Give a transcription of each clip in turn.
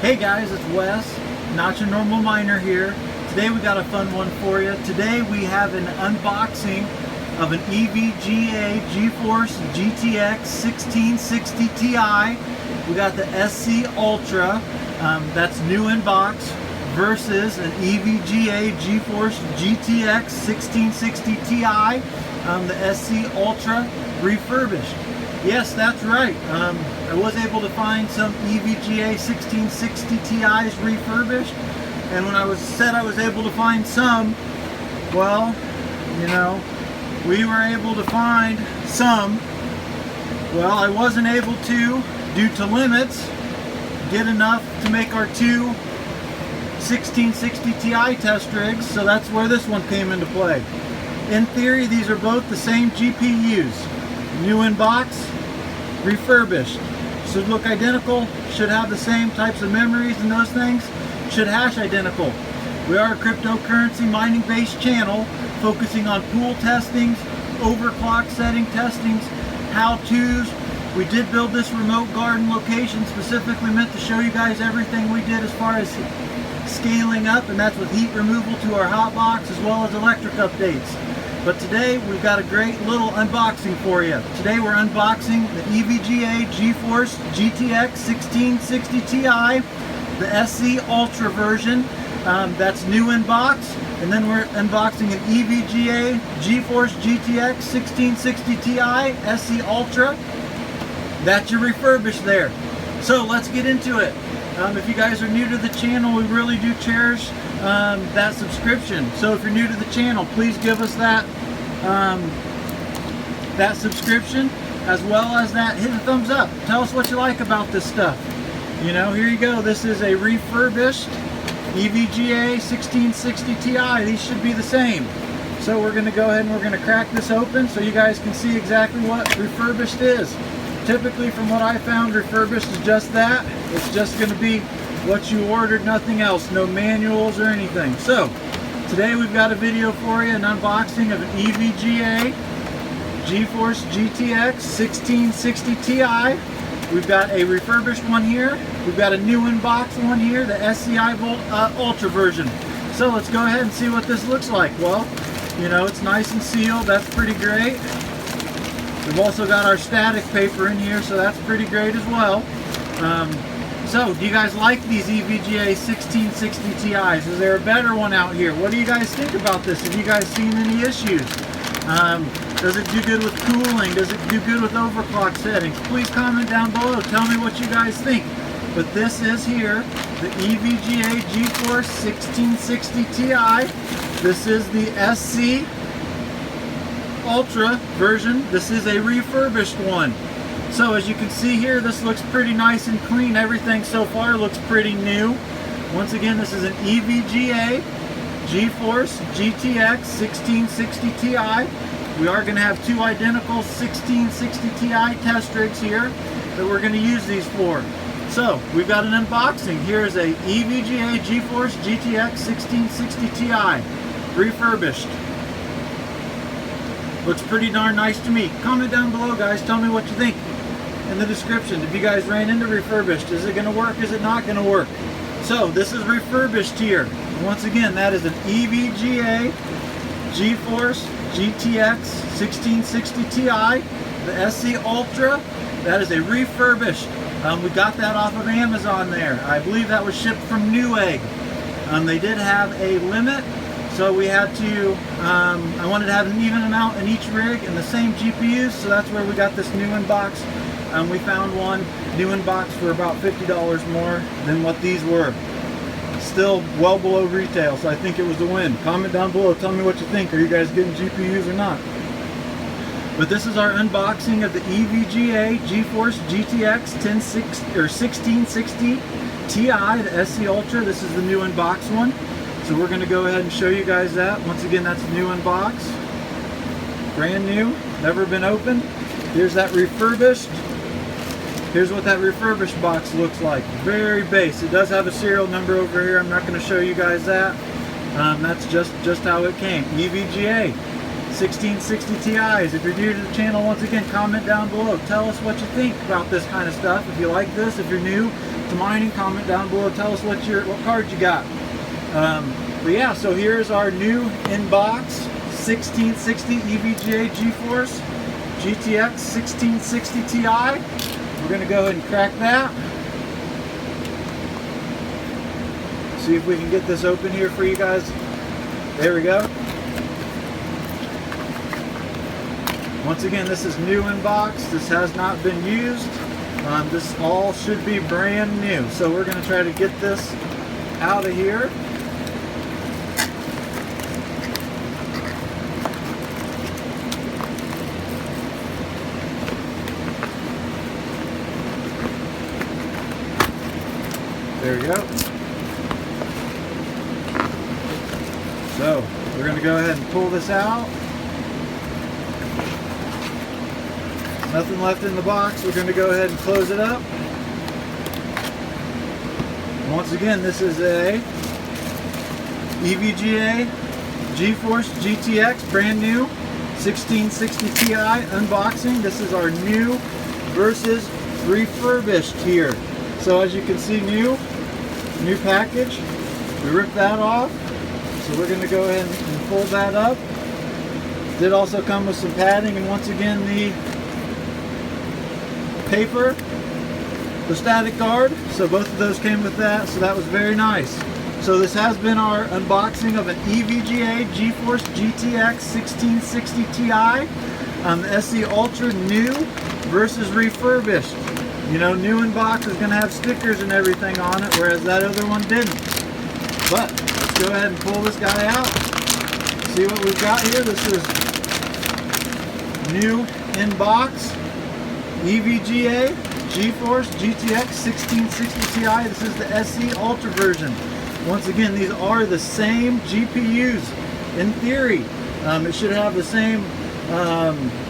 Hey guys, it's Wes, not your normal miner here. Today we got a fun one for you. Today we have an unboxing of an EVGA GeForce GTX 1660 Ti. We got the SC ULTRA, that's new in box, versus an EVGA GeForce GTX 1660 Ti, the SC ULTRA refurbished. Yes, that's right. I was able to find some EVGA 1660 Ti's refurbished, and when I was able to find some, well, you know, we were able to find some. Well, I wasn't able to, due to limits, get enough to make our two 1660 Ti test rigs, so that's where this one came into play. In theory, these are both the same GPUs. New in box, refurbished. Should look identical, should have the same types of memories and those things, should hash identical. We are a cryptocurrency mining based channel focusing on pool testings, overclock setting testings, how-tos. We did build this remote garden location specifically meant to show you guys everything we did as far as scaling up, and that's with heat removal to our hot box as well as electric updates. But today we've got a great little unboxing for you. Today we're unboxing the EVGA GeForce GTX 1660 Ti, the SC ULTRA version. That's new in box. And then we're unboxing an EVGA GeForce GTX 1660 Ti SC ULTRA. That's your refurbished there. So let's get into it. If you guys are new to the channel, we really do cherish that subscription. So if you're new to the channel, please give us that that subscription, as well as that hit a thumbs up. Tell us what you like about this stuff. You know, here you go. This is a refurbished EVGA 1660 Ti. These should be the same. So we're going to go ahead and we're going to crack this open so you guys can see exactly what refurbished is. Typically, from what I found, refurbished is just that. It's just going to be what you ordered, nothing else, no manuals or anything. So today we've got a video for you, an unboxing of an EVGA GeForce GTX 1660 Ti. We've got a refurbished one here. We've got a new in-box one here, the SCI ULTRA version. So let's go ahead and see what this looks like. Well, you know, it's nice and sealed. That's pretty great. We've also got our static paper in here, so that's pretty great as well. So, do you guys like these EVGA 1660 Ti's? Is there a better one out here? What do you guys think about this? Have you guys seen any issues? Does it do good with cooling? Does it do good with overclock settings? Please comment down below. Tell me what you guys think. But this is here, the EVGA GeForce 1660 Ti. This is the SC ULTRA version. This is a refurbished one. So as you can see here, this looks pretty nice and clean. Everything so far looks pretty new. Once again, this is an EVGA GeForce GTX 1660 Ti. We are going to have two identical 1660 Ti test rigs here that we're going to use these for. So we've got an unboxing. Here's a EVGA GeForce GTX 1660 Ti refurbished. Looks pretty darn nice to me. Comment down below, guys. Tell me what you think in the description. If you guys ran into refurbished, is it going to work? Is it not going to work? So this is refurbished here. Once again, that is an EVGA GeForce GTX 1660 Ti, the SC ULTRA. That is a refurbished. We got that off of Amazon there. I believe that was shipped from Newegg. They did have a limit. So we had to, I wanted to have an even amount in each rig and the same GPUs, so that's where we got this new in box. We found one new in box for about $50 more than what these were. Still well below retail, so I think it was a win. Comment down below, tell me what you think. Are you guys getting GPUs or not? But this is our unboxing of the EVGA GeForce GTX 1660 Ti, the SC ULTRA. This is the new in box one. So we're going to go ahead and show you guys that. Once again, that's new in box. Brand new, never been opened. Here's that refurbished. Here's what that refurbished box looks like. Very base. It does have a serial number over here. I'm not going to show you guys that. That's just how it came. EVGA 1660 Ti's. If you're new to the channel, once again, comment down below. Tell us what you think about this kind of stuff. If you like this, if you're new, to mining, comment down below. Tell us what card you got. But yeah, so here's our new in-box 1660 EVGA GeForce GTX 1660 Ti. We're going to go ahead and crack that. See if we can get this open here for you guys. There we go. Once again, this is new in box. This has not been used. This all should be brand new. So we're going to try to get this out of here. There we go. So we're going to go ahead and pull this out. Nothing left in the box. We're going to go ahead and close it up. Once again, this is a EVGA GeForce GTX, brand new 1660 Ti unboxing. This is our new versus refurbished here. So as you can see, new package. We ripped that off. So we're going to go ahead and fold that up. Did also come with some padding, and once again the paper, the static guard. So both of those came with that. So that was very nice. So this has been our unboxing of an EVGA GeForce GTX 1660 Ti, the SC ULTRA NIB versus refurbished. You know, new in box is going to have stickers and everything on it, whereas that other one didn't. But let's go ahead and pull this guy out. See what we've got here. This is new in box EVGA GeForce GTX 1660 Ti. This is the SC ULTRA version. Once again, these are the same GPUs. In theory, it should have the same.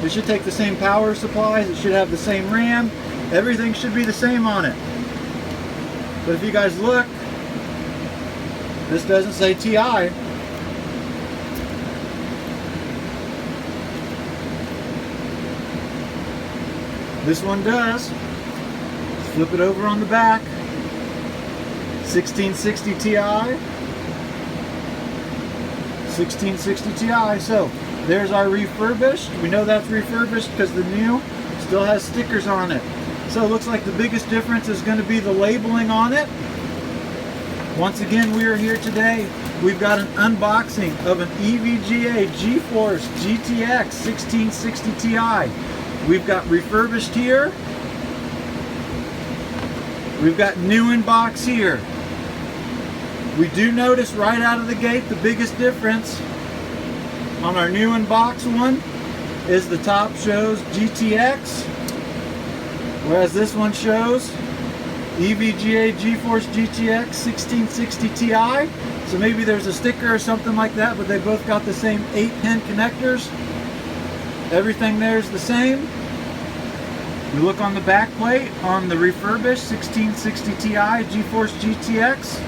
It should take the same power supplies. It should have the same RAM. Everything should be the same on it. But if you guys look, this doesn't say TI. This one does. Let's flip it over on the back. 1660 Ti. 1660 Ti. So there's our refurbished. We know that's refurbished because the new still has stickers on it. So it looks like the biggest difference is going to be the labeling on it. Once again, we are here today. We've got an unboxing of an EVGA GeForce GTX 1660 Ti. We've got refurbished here. We've got new in box here. We do notice right out of the gate the biggest difference on our new in box one is the top shows GTX, whereas this one shows EVGA GeForce GTX 1660 Ti. So maybe there's a sticker or something like that, but they both got the same 8-pin connectors. Everything there is the same. We look on the back plate on the refurbished 1660 Ti GeForce GTX.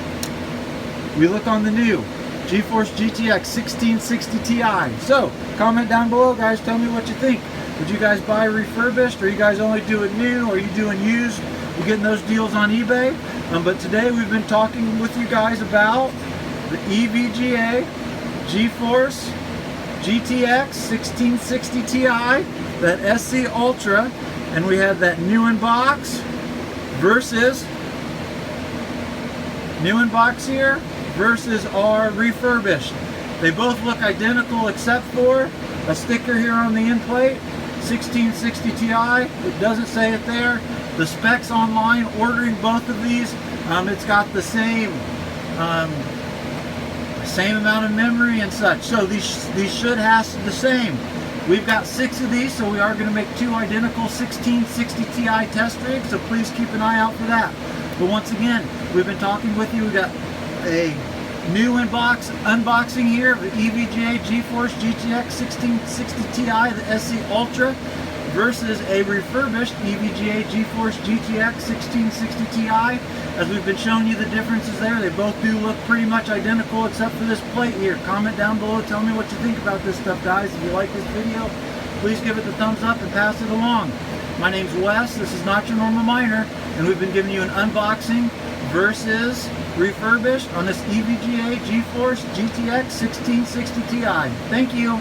We look on the new GeForce GTX 1660 Ti. So comment down below, guys. Tell me what you think. Would you guys buy refurbished, or you guys only do it new, or are you doing used? You're getting those deals on eBay. But today we've been talking with you guys about the EVGA GeForce GTX 1660 Ti, that SC ULTRA, and we have that new in box versus new in box here versus our refurbished. They both look identical except for a sticker here on the end plate, 1660 Ti. It doesn't say it there. The specs online, ordering both of these, it's got the same amount of memory and such. So these should have the same. We've got 6 of these, so we are going to make 2 identical 1660 Ti test rigs, so please keep an eye out for that. But once again, we've been talking with you. We got a new unboxing here of the EVGA GeForce GTX 1660 Ti, the SC ULTRA, versus a refurbished EVGA GeForce GTX 1660 Ti. As we've been showing you the differences there, they both do look pretty much identical except for this plate here. Comment down below, tell me what you think about this stuff, guys. If you like this video, please give it the thumbs up and pass it along. My name's Wes, this is Not Your Normal Miner, and we've been giving you an unboxing versus refurbished on this EVGA GeForce GTX 1660 Ti. Thank you.